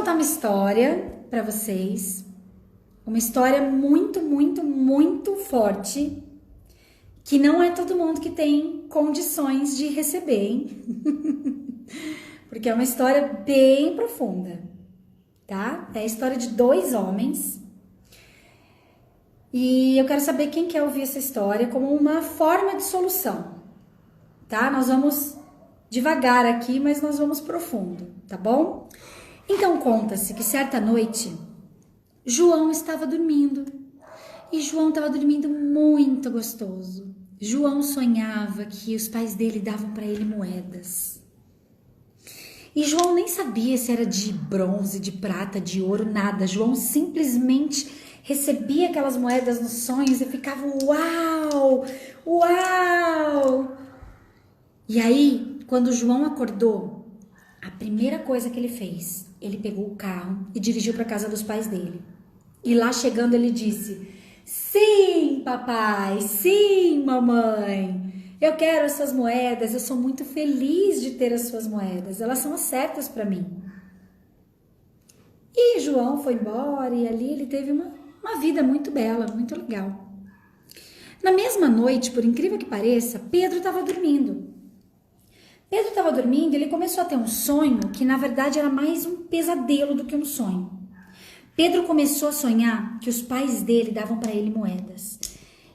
contar uma história para vocês. Uma história muito, muito, muito forte. Que não é todo mundo que tem condições de receber, hein? Porque é uma história bem profunda, tá? É a história de dois homens. E eu quero saber quem quer ouvir essa história como uma forma de solução, tá? Nós vamos devagar aqui, mas nós vamos profundo, tá bom? Então conta-se que certa noite, João estava dormindo. E João estava dormindo muito gostoso. João sonhava que os pais dele davam para ele moedas. E João nem sabia se era de bronze, de prata, de ouro, nada. João simplesmente recebia aquelas moedas nos sonhos e ficava uau, uau. E aí, quando João acordou, a primeira coisa que ele fez, ele pegou o carro e dirigiu para a casa dos pais dele. E lá chegando ele disse: sim, papai, sim, mamãe, eu quero essas moedas, eu sou muito feliz de ter as suas moedas, elas são as certas para mim. E João foi embora e ali ele teve uma vida muito bela, muito legal. Na mesma noite, por incrível que pareça, Pedro estava dormindo. Pedro estava dormindo e ele começou a ter um sonho que na verdade era mais um pesadelo do que um sonho. Pedro começou a sonhar que os pais dele davam para ele moedas.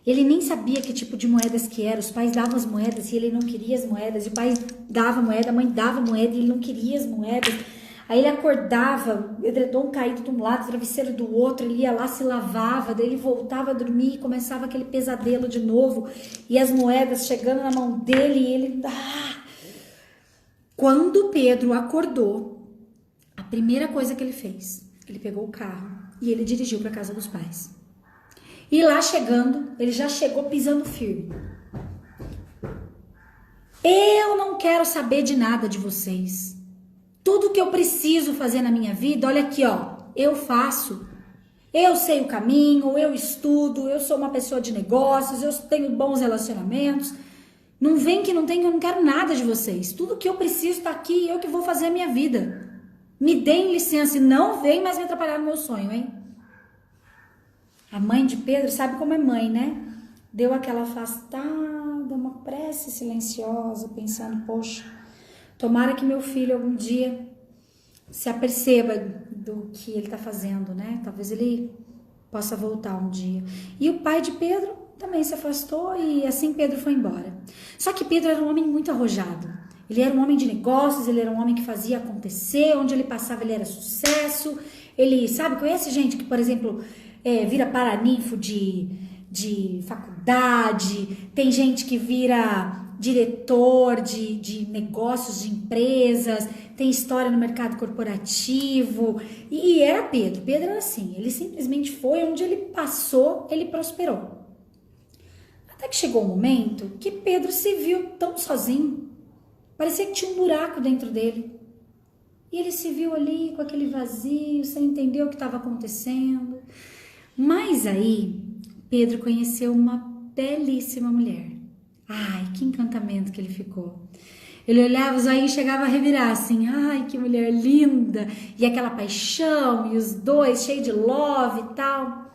Ele nem sabia que tipo de moedas que eram. Os pais davam as moedas e ele não queria as moedas. O pai dava moeda, a mãe dava moeda e ele não queria as moedas. Aí ele acordava, o edredom caído de um lado, o travesseiro do outro. Ele ia lá, se lavava, daí ele voltava a dormir e começava aquele pesadelo de novo. E as moedas chegando na mão dele e ele... Quando Pedro acordou, a primeira coisa que ele fez... Ele pegou o carro e ele dirigiu para a casa dos pais. E lá chegando, ele já chegou pisando firme. Eu não quero saber de nada de vocês. Tudo que eu preciso fazer na minha vida, olha aqui, ó, eu faço. Eu sei o caminho, eu estudo, eu sou uma pessoa de negócios, eu tenho bons relacionamentos. Não vem que não tem, eu não quero nada de vocês. Tudo que eu preciso está aqui, eu que vou fazer a minha vida. Me deem licença e não vem mais me atrapalhar no meu sonho, hein? A mãe de Pedro, sabe como é mãe, né? Deu aquela afastada, uma prece silenciosa, pensando, poxa, tomara que meu filho algum dia se aperceba do que ele tá fazendo, né? Talvez ele possa voltar um dia. E o pai de Pedro também se afastou e assim Pedro foi embora. Só que Pedro era um homem muito arrojado. Ele era um homem de negócios, ele era um homem que fazia acontecer, onde ele passava ele era sucesso. Ele, sabe, conhece gente que, por exemplo, vira paraninfo de faculdade, tem gente que vira diretor de negócios, de empresas, tem história no mercado corporativo. E era Pedro. Pedro era assim, ele simplesmente foi, onde ele passou, ele prosperou. Até que chegou um momento que Pedro se viu tão sozinho. Parecia que tinha um buraco dentro dele. E ele se viu ali com aquele vazio, sem entender o que estava acontecendo. Mas aí, Pedro conheceu uma belíssima mulher. Ai, que encantamento que ele ficou. Ele olhava, os olhinhos chegava a revirar assim. Ai, que mulher linda. E aquela paixão, e os dois cheios de love e tal.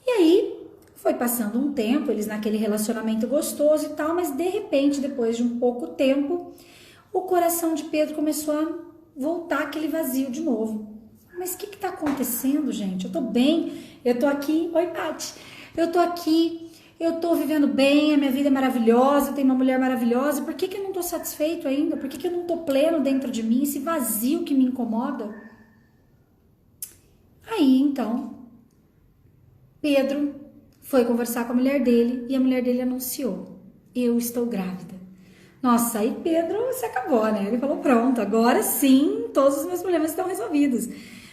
E aí... Foi passando um tempo, eles naquele relacionamento gostoso e tal, mas de repente, depois de um pouco tempo, o coração de Pedro começou a voltar aquele vazio de novo. Mas o que tá acontecendo, gente? Eu tô bem, eu tô aqui, oi Paty, eu tô aqui, eu tô vivendo bem, a minha vida é maravilhosa, eu tenho uma mulher maravilhosa, por que eu não tô satisfeito ainda? Por que eu não tô pleno dentro de mim, esse vazio que me incomoda? Aí, então, Pedro foi conversar com a mulher dele e a mulher dele anunciou: eu estou grávida. Nossa, aí Pedro se acabou, né? Ele falou, pronto, agora sim, todos os meus problemas estão resolvidos.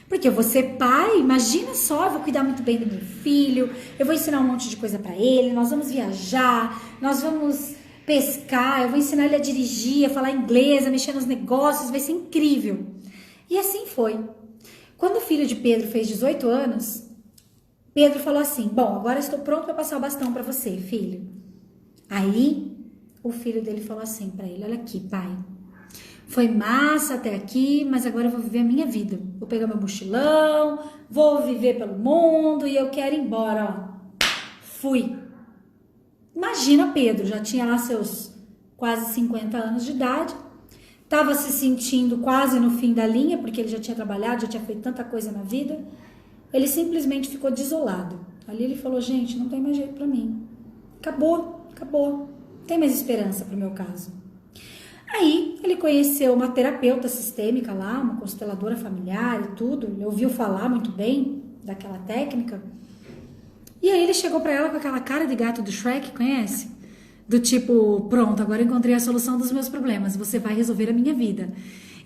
Porque eu vou ser pai, imagina só, eu vou cuidar muito bem do meu filho, eu vou ensinar um monte de coisa pra ele, nós vamos viajar, nós vamos pescar, eu vou ensinar ele a dirigir, a falar inglês, a mexer nos negócios, vai ser incrível. E assim foi. Quando o filho de Pedro fez 18 anos... Pedro falou assim, bom, agora estou pronto para passar o bastão para você, filho. Aí, o filho dele falou assim para ele, olha aqui, pai, Foi massa até aqui, mas agora eu vou viver a minha vida. Vou pegar meu mochilão, vou viver pelo mundo e eu quero ir embora, ó. Fui. Imagina Pedro, já tinha lá seus quase 50 anos de idade, estava se sentindo quase no fim da linha, porque ele já tinha trabalhado, já tinha feito tanta coisa na vida. Ele simplesmente ficou desolado. Ali ele falou, gente, não tem mais jeito pra mim. Acabou, acabou. Não tem mais esperança pro meu caso. Aí ele conheceu uma terapeuta sistêmica lá, uma consteladora familiar e tudo. Ele ouviu falar muito bem daquela técnica. E aí ele chegou pra ela com aquela cara de gato do Shrek, conhece? Do tipo, pronto, agora eu encontrei a solução dos meus problemas, você vai resolver a minha vida.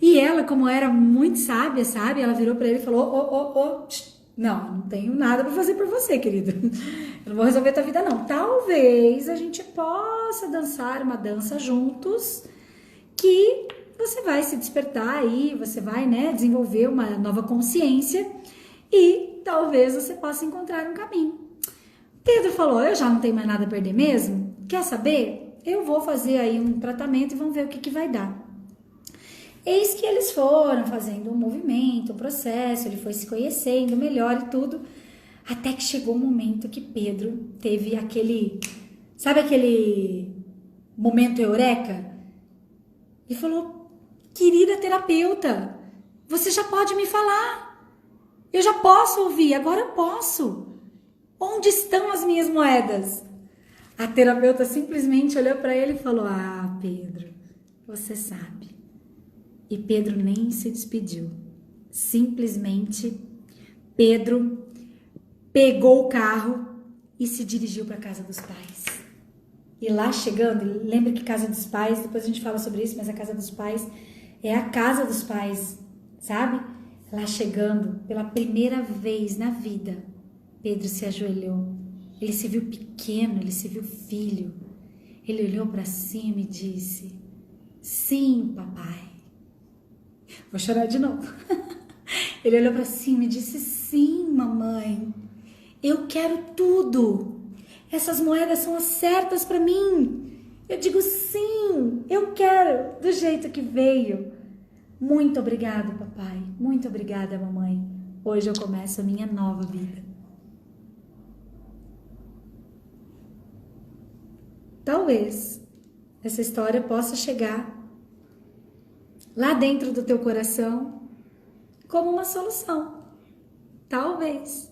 E ela, como era muito sábia, sabe? Ela virou pra ele e falou, não tenho nada pra fazer por você, querido. Eu não vou resolver tua vida, não. Talvez a gente possa dançar uma dança juntos, que você vai se despertar aí, você vai, né, desenvolver uma nova consciência e talvez você possa encontrar um caminho. Pedro falou, eu já não tenho mais nada a perder mesmo, quer saber? Eu vou fazer aí um tratamento e vamos ver o que vai dar. Eis que eles foram fazendo um movimento, um processo, ele foi se conhecendo melhor e tudo, até que chegou o momento que Pedro teve aquele, sabe aquele momento eureka? Ele falou, querida terapeuta, você já pode me falar, eu já posso ouvir, agora eu posso. Onde estão as minhas moedas? A terapeuta simplesmente olhou para ele e falou, Pedro, você sabe. E Pedro nem se despediu. Simplesmente, Pedro pegou o carro e se dirigiu para a casa dos pais. E lá chegando, lembra que casa dos pais, depois a gente fala sobre isso, mas a casa dos pais é a casa dos pais, sabe? Lá chegando, pela primeira vez na vida, Pedro se ajoelhou. Ele se viu pequeno, ele se viu filho. Ele olhou para cima e disse, sim, papai. Vou chorar de novo. Ele olhou para cima e disse, sim, mamãe. Eu quero tudo. Essas moedas são as certas para mim. Eu digo sim, eu quero do jeito que veio. Muito obrigado, papai. Muito obrigada, mamãe. Hoje eu começo a minha nova vida. Talvez essa história possa chegar lá dentro do teu coração como uma solução. Talvez.